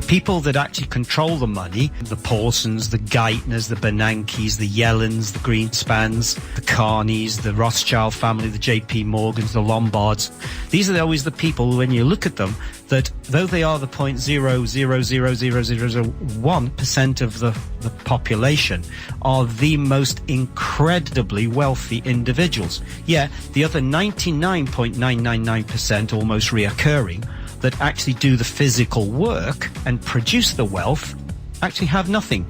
People that actually control the money, the Paulsons, the Geithners, the Bernankes, the Yellens, the Greenspans, the Carneys, the Rothschild family, the JP Morgans, the Lombards, these are always the people, when you look at them, that though they are the 0.0000001% of the population, are the most incredibly wealthy individuals. Yet the other 99.999%, almost reoccurring, that actually do the physical work and produce the wealth actually have nothing.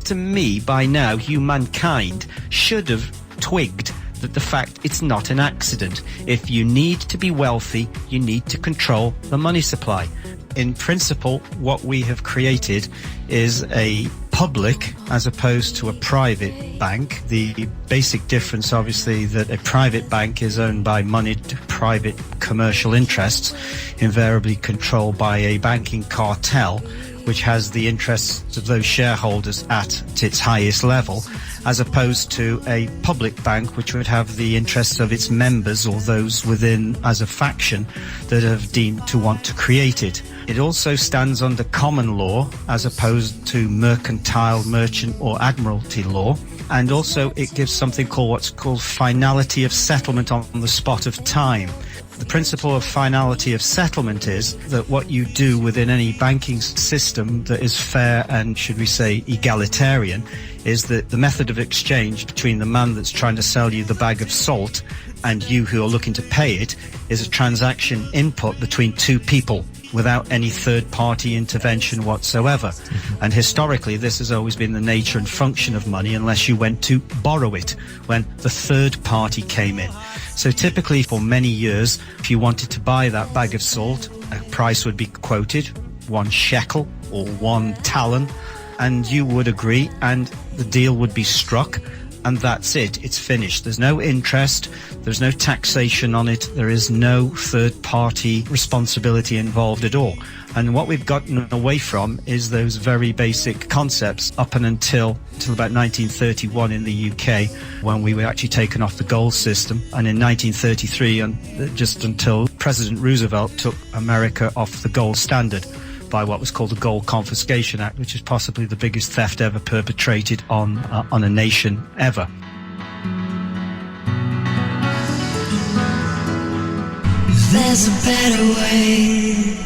To me, by now, humankind should have twigged that the fact it's not an accident. If you need to be wealthy, you need to control the money supply. In principle, what we have created is a public as opposed to a private bank. The basic difference, obviously, that a private bank is owned by moneyed private commercial interests, invariably controlled by a banking cartel, which has the interests of those shareholders at its highest level, as opposed to a public bank which would have the interests of its members or those within as a faction that have deemed to want to create it. It also stands under common law as opposed to mercantile, merchant or admiralty law. And also it gives something called what's called finality of settlement on the spot of time. The principle of finality of settlement is that what you do within any banking system that is fair and, should we say, egalitarian, is that the method of exchange between the man that's trying to sell you the bag of salt and you who are looking to pay it is a transaction input between two people without any third-party intervention whatsoever. And historically, this has always been the nature and function of money unless you went to borrow it when the third party came in. So typically for many years, if you wanted to buy that bag of salt, a price would be quoted, 1 shekel or 1 talent, and you would agree and the deal would be struck. And that's it. It's finished. There's no interest. There's no taxation on it. There is no third-party responsibility involved at all. And what we've gotten away from is those very basic concepts up and until about 1931 in the UK, when we were actually taken off the gold system. And in 1933, and just until President Roosevelt took America off the gold standard by what was called the Gold Confiscation Act, which is possibly the biggest theft ever perpetrated on a nation ever. There's a better way.